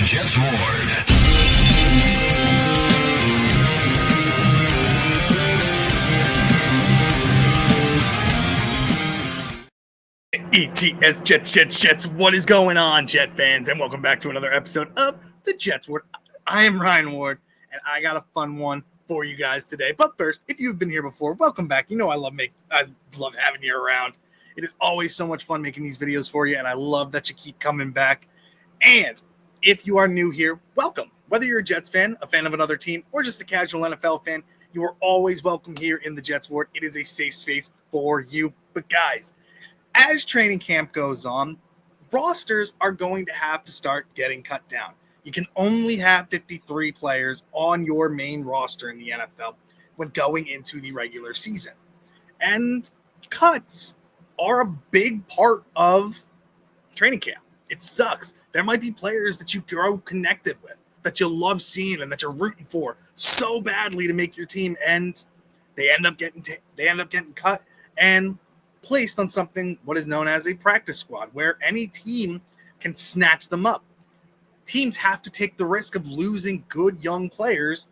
Jets Ward. ETS Jets. What is going on, Jet fans? And welcome back to another episode of the Jets Ward. I am Ryan Ward, and I got a fun one for you guys today. But first, if you've been here before, welcome back. You know I love having you around. It is always so much fun making these videos for you, and I love that you keep coming back. And if you are new here, welcome. Whether you're a Jets fan, a fan of another team, or just a casual NFL fan, you are always welcome here in the Jets Ward. It is a safe space for you. But guys, as training camp goes on, rosters are going to have to start getting cut down. You can only have 53 players on your main roster in the NFL when going into the regular season. And cuts are a big part of training camp. It sucks. There might be players that you grow connected with, that you love seeing and that you're rooting for so badly to make your team, and they end up getting cut and placed on something what is known as a practice squad, where any team can snatch them up. Teams have to take the risk of losing good young players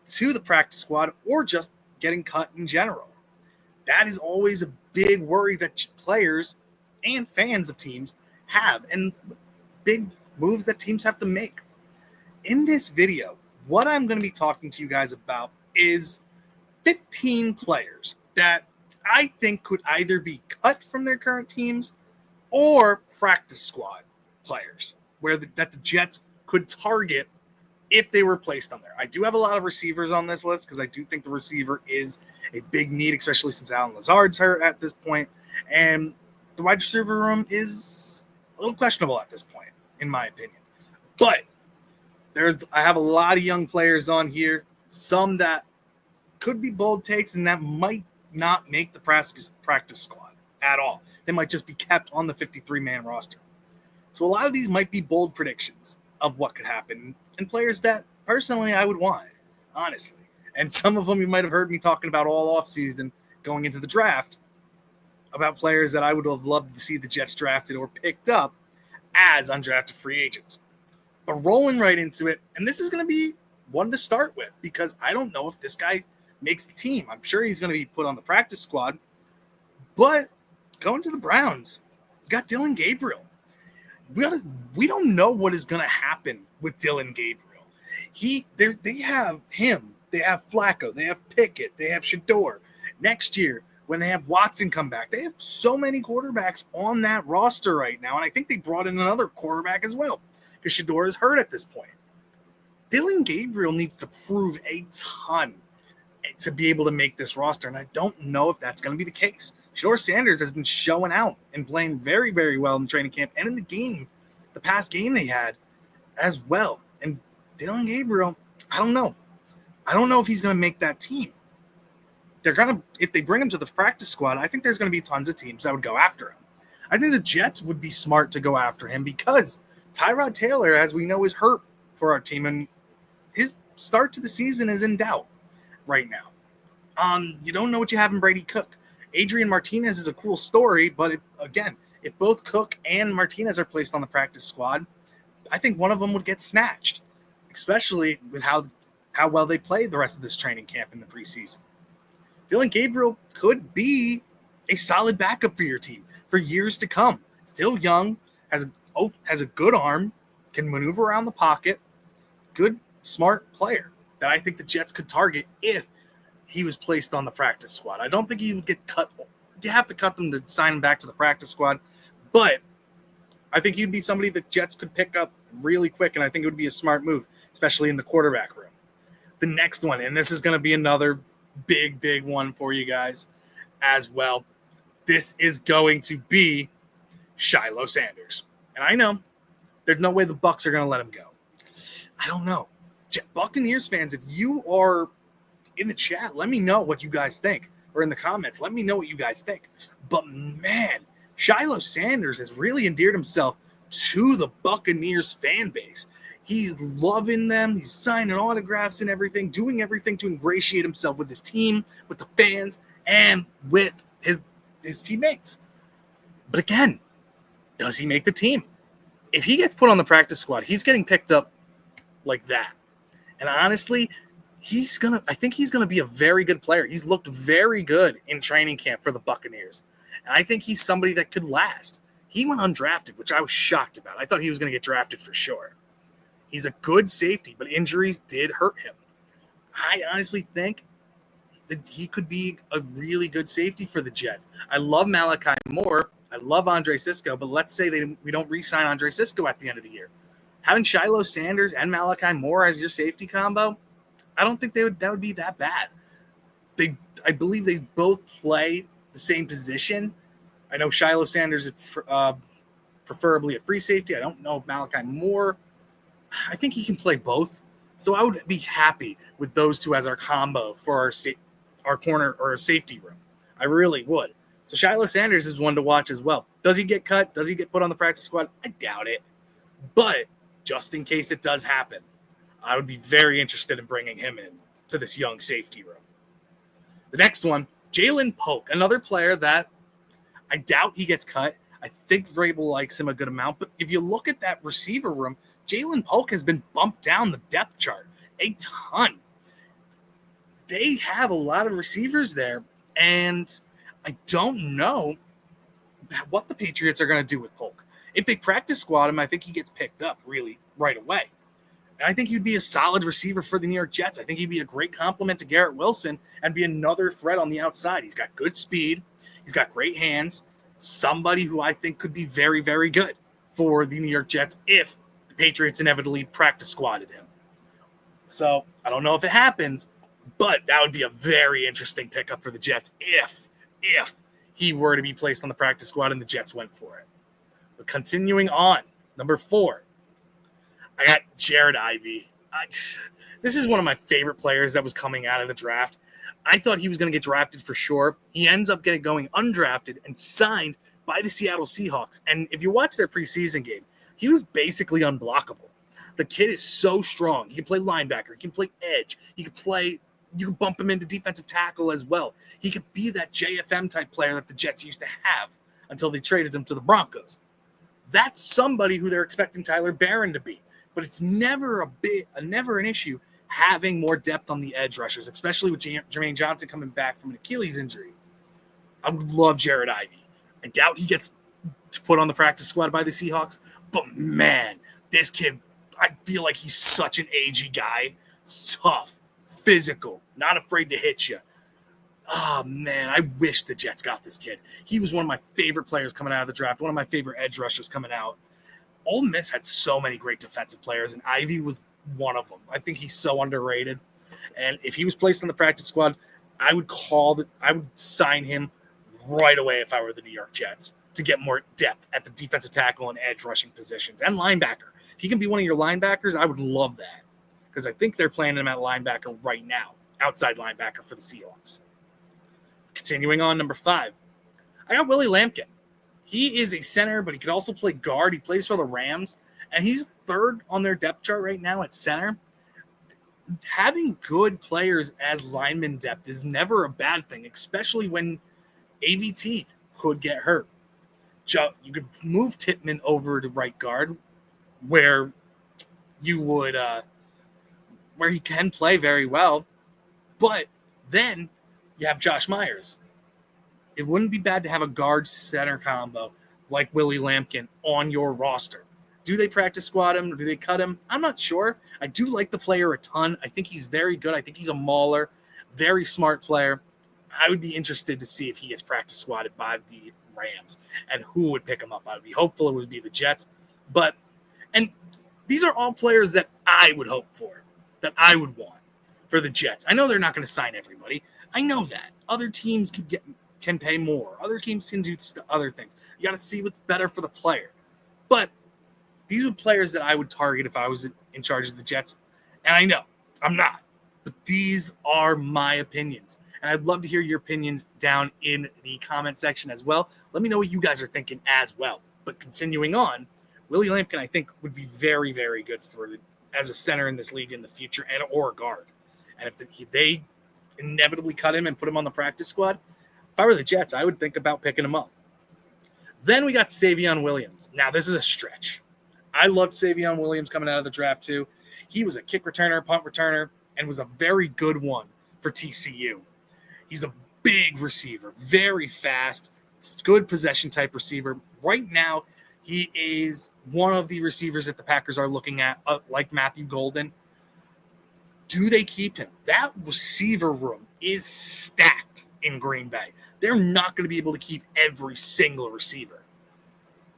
to the practice squad or just getting cut in general. That is always a big worry that players and fans of teams have, and big moves that teams have to make. In this video, what I'm going to be talking to you guys about is 15 players that I think could either be cut from their current teams or practice squad players that the Jets could target if they were placed on there. I do have a lot of receivers on this list because I do think the receiver is a big need, especially since Allen Lazard's hurt at this point, and the wide receiver room is a little questionable at this point, in my opinion. But I have a lot of young players on here, some that could be bold takes and that might not make the practice squad at all. They might just be kept on the 53-man roster. So a lot of these might be bold predictions of what could happen, and players that personally I would want, honestly. And some of them you might have heard me talking about all offseason going into the draft, about players that I would have loved to see the Jets drafted or picked up as undrafted free agents. But rolling right into it, and this is going to be one to start with because I don't know if this guy makes the team. I'm sure he's going to be put on the practice squad, but going to the Browns, you got Dillon Gabriel. We don't know what is going to happen with Dillon Gabriel. They have him, they have Flacco, they have Pickett, they have Shador. Next year, when they have Watson come back, they have so many quarterbacks on that roster right now, and I think they brought in another quarterback as well because Shador is hurt at this point. Dillon Gabriel needs to prove a ton to be able to make this roster, and I don't know if that's going to be the case. Shador Sanders has been showing out and playing very, very well in the training camp and in the past game they had as well. And Dillon Gabriel, I don't know. I don't know if he's going to make that team. If they bring him to the practice squad, I think there's going to be tons of teams that would go after him. I think the Jets would be smart to go after him because Tyrod Taylor, as we know, is hurt for our team, and his start to the season is in doubt right now. You don't know what you have in Brady Cook. Adrian Martinez is a cool story, but if both Cook and Martinez are placed on the practice squad, I think one of them would get snatched, especially with how well they played the rest of this training camp in the preseason. Dillon Gabriel could be a solid backup for your team for years to come. Still young, has a good arm, can maneuver around the pocket, good, smart player that I think the Jets could target if he was placed on the practice squad. I don't think he would get cut. You have to cut them to sign him back to the practice squad, but I think he'd be somebody the Jets could pick up really quick, and I think it would be a smart move, especially in the quarterback room. The next one, and this is going to be another big one for you guys as well. This is going to be Shiloh Sanders. And I know there's no way the Bucs are going to let him go. I don't know. Buccaneers fans, if you are in the chat, let me know what you guys think. Or in the comments, let me know what you guys think. But man, Shiloh Sanders has really endeared himself to the Buccaneers fan base. He's loving them. He's signing autographs and everything, doing everything to ingratiate himself with his team, with the fans, and with his teammates. But again, does he make the team? If he gets put on the practice squad, he's getting picked up like that. And honestly, I think he's gonna be a very good player. He's looked very good in training camp for the Buccaneers. And I think he's somebody that could last. He went undrafted, which I was shocked about. I thought he was going to get drafted for sure. He's a good safety, but injuries did hurt him. I honestly think that he could be a really good safety for the Jets. I love Malachi Moore. I love Andre Sisco, but let's say we don't re-sign Andre Sisco at the end of the year. Having Shiloh Sanders and Malachi Moore as your safety combo, I don't think that would be that bad. I believe they both play the same position. I know Shiloh Sanders is preferably a free safety. I don't know if Malachi Moore. I think he can play both. So I would be happy with those two as our combo for our corner or our safety room. I really would. So Shiloh Sanders is one to watch as well. Does he get cut? Does he get put on the practice squad? I doubt it. But just in case it does happen, I would be very interested in bringing him in to this young safety room. The next one, Jalen Polk, another player that I doubt he gets cut. I think Vrabel likes him a good amount. But if you look at that receiver room, Jalen Polk has been bumped down the depth chart a ton. They have a lot of receivers there, and I don't know what the Patriots are going to do with Polk. If they practice squad him, I think he gets picked up really right away. And I think he'd be a solid receiver for the New York Jets. I think he'd be a great compliment to Garrett Wilson and be another threat on the outside. He's got good speed. He's got great hands. Somebody who I think could be very, very good for the New York Jets if the Patriots inevitably practice squatted him. So I don't know if it happens, but that would be a very interesting pickup for the Jets if he were to be placed on the practice squad and the Jets went for it. But continuing on, number 4, I got Jared Ivey. This is one of my favorite players that was coming out of the draft. I thought he was going to get drafted for sure. He ends up going undrafted and signed by the Seattle Seahawks. And if you watch their preseason game, he was basically unblockable. The kid is so strong. He can play linebacker. He can play edge. You can bump him into defensive tackle as well. He could be that JFM type player that the Jets used to have until they traded him to the Broncos. That's somebody who they're expecting Tyler Barron to be. But it's never an issue having more depth on the edge rushers, especially with Jermaine Johnson coming back from an Achilles injury. I would love Jared Ivey. I doubt he gets put on the practice squad by the Seahawks, but man, this kid, I feel like he's such an agey guy. Tough, physical, not afraid to hit you. Oh, man, I wish the Jets got this kid. He was one of my favorite players coming out of the draft, one of my favorite edge rushers coming out. Ole Miss had so many great defensive players, and Ivey was one of them. I think he's so underrated. And if he was placed on the practice squad, I would sign him right away if I were the New York Jets to get more depth at the defensive tackle and edge rushing positions and linebacker. If he can be one of your linebackers, I would love that because I think they're playing him at linebacker right now, outside linebacker for the Seahawks. Continuing on, number 5, I got Willie Lampkin. He is a center, but he could also play guard. He plays for the Rams, and he's 3rd on their depth chart right now at center. Having good players as lineman depth is never a bad thing, especially when AVT could get hurt. You could move Tippmann over to right guard, where you would where he can play very well, but then you have Josh Myers. It wouldn't be bad to have a guard center combo like Willie Lampkin on your roster. Do they practice squad him or do they cut him? I'm not sure. I do like the player a ton. I think he's very good. I think he's a mauler, very smart player. I would be interested to see if he gets practice squatted by the Rams and who would pick him up. I would be hopeful it would be the Jets. And these are all players that I would hope for, that I would want for the Jets. I know they're not going to sign everybody. I know that. Other teams can pay more. Other teams can do other things. You got to see what's better for the player. But these are players that I would target if I was in charge of the Jets. And I know I'm not. But these are my opinions. And I'd love to hear your opinions down in the comment section as well. Let me know what you guys are thinking as well. But continuing on, Willie Lampkin, I think, would be very, very good as a center in this league in the future or a guard. And if they inevitably cut him and put him on the practice squad, if I were the Jets, I would think about picking him up. Then we got Savion Williams. Now, this is a stretch. I loved Savion Williams coming out of the draft too. He was a kick returner, punt returner, and was a very good one for TCU. He's a big receiver, very fast, good possession type receiver. Right now, he is one of the receivers that the Packers are looking at, like Matthew Golden. Do they keep him? That receiver room is stacked in Green Bay. They're not going to be able to keep every single receiver.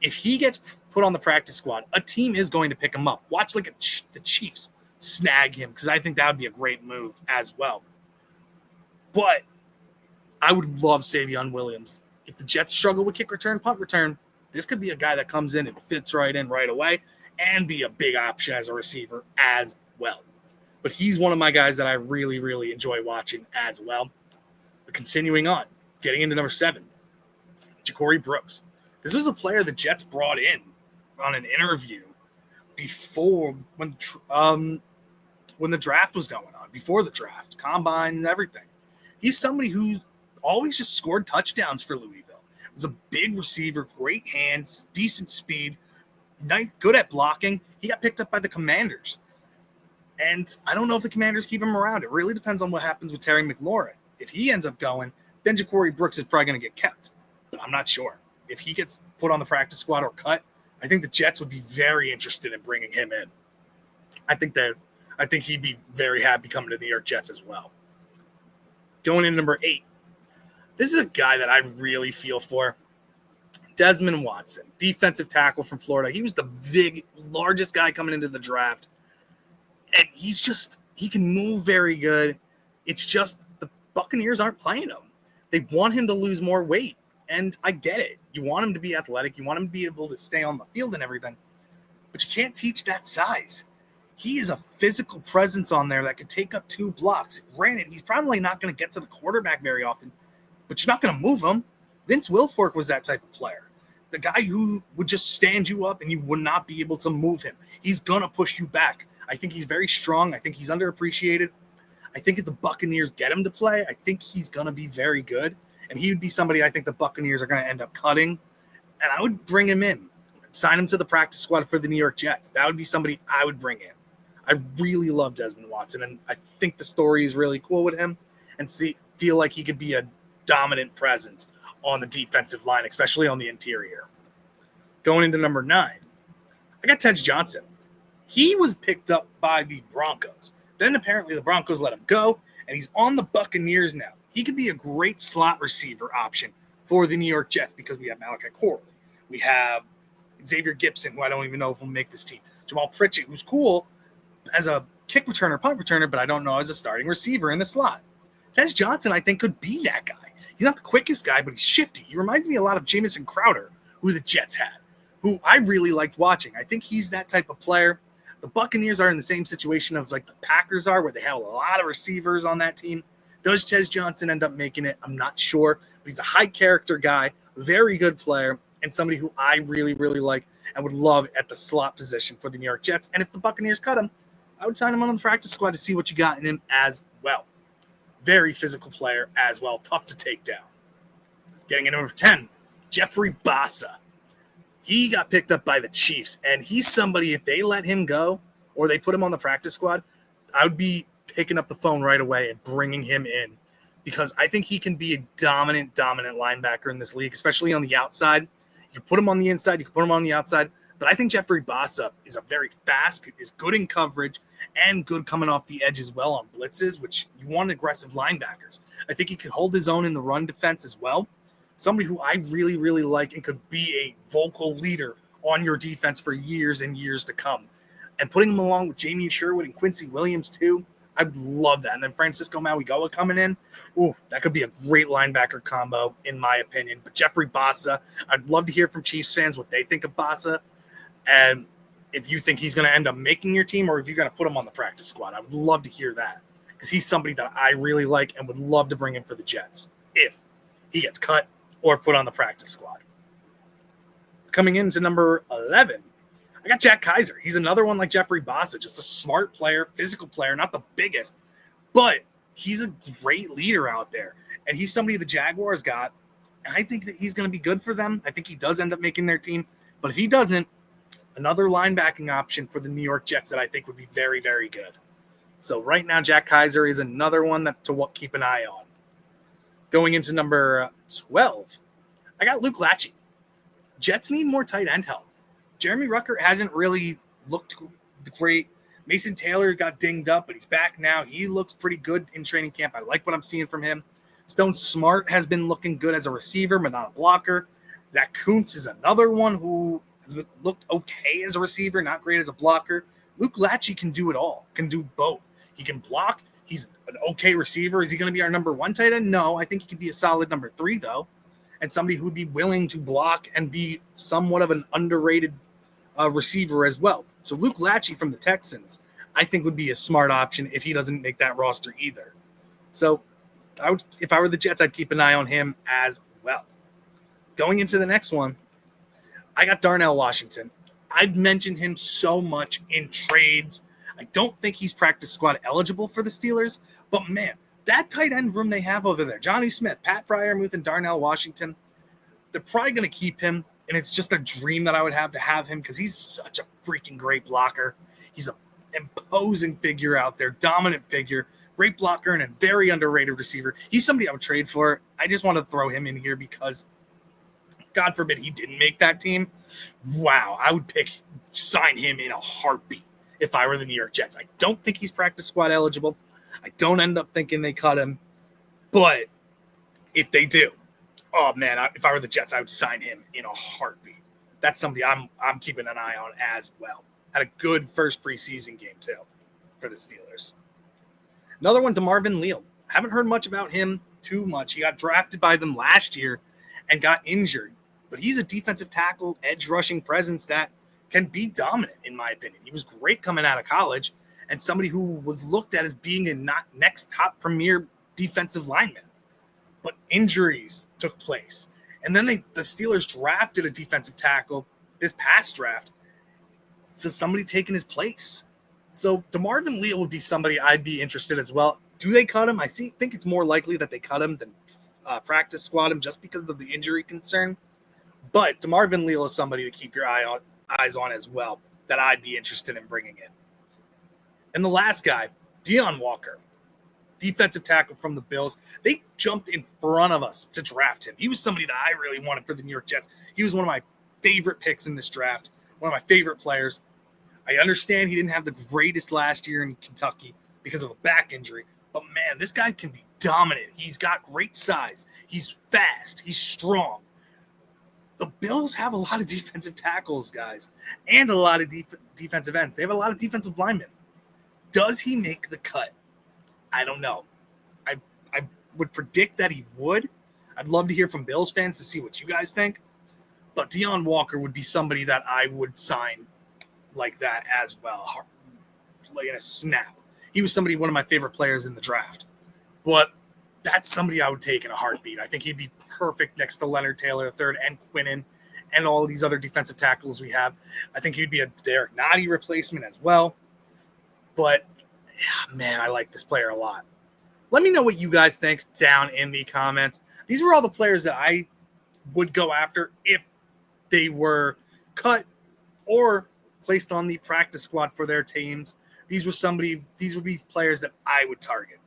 If he gets put on the practice squad, a team is going to pick him up. Watch the Chiefs snag him, because I think that would be a great move as well. But I would love Savion Williams. If the Jets struggle with kick return, punt return, this could be a guy that comes in and fits right in right away and be a big option as a receiver as well. But he's one of my guys that I really, really enjoy watching as well. But continuing on, getting into number 7, Ja'Cory Brooks. This was a player the Jets brought in on an interview before when the draft was going on, before the draft, combine and everything. He's somebody who's always just scored touchdowns for Louisville. Was a big receiver, great hands, decent speed, nice, good at blocking. He got picked up by the Commanders. And I don't know if the Commanders keep him around. It really depends on what happens with Terry McLaurin. If he ends up going, then Ja'Cory Brooks is probably going to get kept. But I'm not sure. If he gets put on the practice squad or cut, I think the Jets would be very interested in bringing him in. I think he'd be very happy coming to the New York Jets as well. Going in number 8. This is a guy that I really feel for. Desmond Watson, defensive tackle from Florida. He was the largest guy coming into the draft. And he can move very good. It's just the Buccaneers aren't playing him. They want him to lose more weight. And I get it. You want him to be athletic. You want him to be able to stay on the field and everything. But you can't teach that size. He is a physical presence on there that could take up 2 blocks. Granted, he's probably not going to get to the quarterback very often, but you're not going to move him. Vince Wilfork was that type of player. The guy who would just stand you up and you would not be able to move him. He's going to push you back. I think he's very strong. I think he's underappreciated. I think if the Buccaneers get him to play, I think he's going to be very good. And he would be somebody I think the Buccaneers are going to end up cutting. And I would bring him in. Sign him to the practice squad for the New York Jets. That would be somebody I would bring in. I really love Desmond Watson, and I think the story is really cool with him and feel like he could be a dominant presence on the defensive line, especially on the interior. Going into number 9, I got Tej Johnson. He was picked up by the Broncos. Then apparently the Broncos let him go, and he's on the Buccaneers now. He could be a great slot receiver option for the New York Jets because we have Malachi Corley. We have Xavier Gipson, who I don't even know if will make this team. Jamal Pritchett, who's cool as a kick returner, punt returner, but I don't know as a starting receiver in the slot. Tej Johnson, I think, could be that guy. He's not the quickest guy, but he's shifty. He reminds me a lot of Jamison Crowder, who the Jets had, who I really liked watching. I think he's that type of player. The Buccaneers are in the same situation as like the Packers are, where they have a lot of receivers on that team. Does Tej Johnson end up making it? I'm not sure, but he's a high-character guy, very good player, and somebody who I really, really like and would love at the slot position for the New York Jets. And if the Buccaneers cut him, I would sign him on the practice squad to see what you got in him as well. Very physical player as well, tough to take down. Getting in number 10, Jeffrey Bassa. He got picked up by the Chiefs, and he's somebody, if they let him go or they put him on the practice squad, I would be picking up the phone right away and bringing him in because I think he can be a dominant linebacker in this league, especially on the outside. You can put him on the inside, you can put him on the outside, but I think Jeffrey Bassa is a very fast, is good in coverage, and good coming off the edge as well on blitzes, which you want aggressive linebackers. I think he can hold his own in the run defense as well. Somebody who I really, really like and could be a vocal leader on your defense for years and years to come. And putting him along with Jamie Sherwood and Quincy Williams too, I'd love that. And then Francisco Mauigoa coming in, that could be a great linebacker combo in my opinion. But Jeffrey Bassa, I'd love to hear from Chiefs fans what they think of Bassa. And if you think he's going to end up making your team or if you're going to put him on the practice squad, I would love to hear that because he's somebody that I really like and would love to bring in for the Jets if he gets cut or put on the practice squad. Coming into number 11, I got Jack Kaiser. He's another one like Jeffrey Bassa, just a smart player, physical player, not the biggest, but he's a great leader out there. And he's somebody the Jaguars got, and I think that he's going to be good for them. I think he does end up making their team, but if he doesn't, another linebacking option for the New York Jets that I think would be very, very good. So right now, Jack Kaiser is another one to keep an eye on. Going into number 12, I got Luke Lachey. Jets need more tight end help. Jeremy Rucker hasn't really looked great. Mason Taylor got dinged up, but he's back now. He looks pretty good in training camp. I like what I'm seeing from him. Stone Smart has been looking good as a receiver, but not a blocker. Zach Kuntz is another one who has looked okay as a receiver, not great as a blocker. Luke Lachey can do it all, can do both. He can block. He's an okay receiver. Is he going to be our number 1 tight end? No, I think he could be a solid number 3, though, and somebody who would be willing to block and be somewhat of an underrated receiver as well. So Luke Lachey from the Texans, I think, would be a smart option if he doesn't make that roster either. So if I were the Jets, I'd keep an eye on him as well. Going into the next one, I got Darnell Washington. I've mentioned him so much in trades. I don't think he's practice squad eligible for the Steelers, but man, that tight end room they have over there, Johnny Smith, Pat Freiermuth, and Darnell Washington, they're probably going to keep him, and it's just a dream that I would have to have him because he's such a freaking great blocker. He's an imposing figure out there, dominant figure, great blocker, and a very underrated receiver. He's somebody I would trade for. I just want to throw him in here because, God forbid, he didn't make that team. Wow, I would sign him in a heartbeat if I were the New York Jets. I don't think he's practice squad eligible. I don't end up thinking they cut him. But if they do, oh man, if I were the Jets, I would sign him in a heartbeat. That's somebody I'm keeping an eye on as well. Had a good first preseason game too for the Steelers. Another one, DeMarvin Leal. Haven't heard much about him too much. He got drafted by them last year and got injured. But he's a defensive tackle, edge rushing presence that can be dominant, in my opinion. He was great coming out of college and somebody who was looked at as being a next top premier defensive lineman. But injuries took place. And then the Steelers drafted a defensive tackle this past draft. So somebody taking his place. So DeMarvin Leal would be somebody I'd be interested as well. Do they cut him? I think it's more likely that they cut him than practice squad him just because of the injury concern. But DeMarvin Leal is somebody to keep your eyes on as well that I'd be interested in bringing in. And the last guy, Deion Walker, defensive tackle from the Bills. They jumped in front of us to draft him. He was somebody that I really wanted for the New York Jets. He was one of my favorite picks in this draft, one of my favorite players. I understand he didn't have the greatest last year in Kentucky because of a back injury, but man, this guy can be dominant. He's got great size. He's fast. He's strong. The Bills have a lot of defensive tackles, guys, and a lot of defensive ends. They have a lot of defensive linemen. Does he make the cut? I don't know. I would predict that he would. I'd love to hear from Bills fans to see what you guys think. But Deion Walker would be somebody that I would sign like that as well, like in a snap. He was somebody, one of my favorite players in the draft. But that's somebody I would take in a heartbeat. I think he'd be perfect next to Leonard Taylor III and Quinnen and all these other defensive tackles we have. I think he'd be a Derek Nottie replacement as well. But, yeah, man, I like this player a lot. Let me know what you guys think down in the comments. These were all the players that I would go after if they were cut or placed on the practice squad for their teams. These would be players that I would target.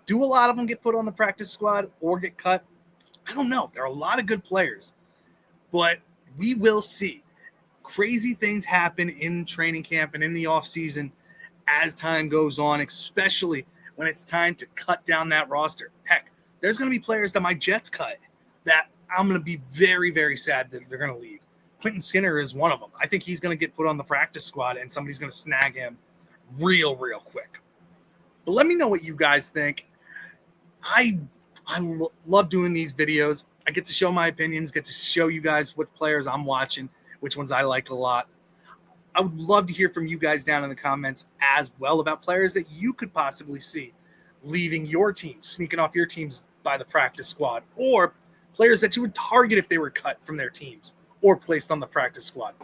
Do a lot of them get put on the practice squad or get cut? I don't know. There are a lot of good players, but we will see. Crazy things happen in training camp and in the offseason as time goes on, especially when it's time to cut down that roster. Heck, there's going to be players that my Jets cut that I'm going to be very, very sad that they're going to leave. Quentin Skinner is one of them. I think he's going to get put on the practice squad and somebody's going to snag him real quick. But let me know what you guys think. I love doing these videos. I get to show my opinions, get to show you guys what players I'm watching, which ones I like a lot. I would love to hear from you guys down in the comments as well about players that you could possibly see leaving your team, sneaking off your teams by the practice squad, or players that you would target if they were cut from their teams or placed on the practice squad.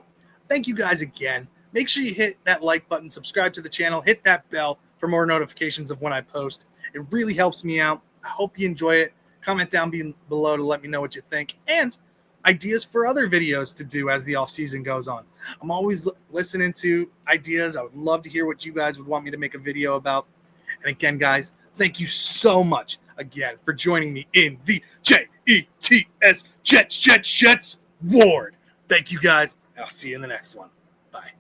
Thank you guys again. Make sure you hit that like button, subscribe to the channel, hit that bell for more notifications of when I post. It really helps me out. I hope you enjoy it. Comment down below to let me know what you think. And ideas for other videos to do as the off season goes on. I'm always listening to ideas. I would love to hear what you guys would want me to make a video about. And again, guys, thank you so much again for joining me in the JETS Jets Ward. Thank you guys, and I'll see you in the next one. Bye.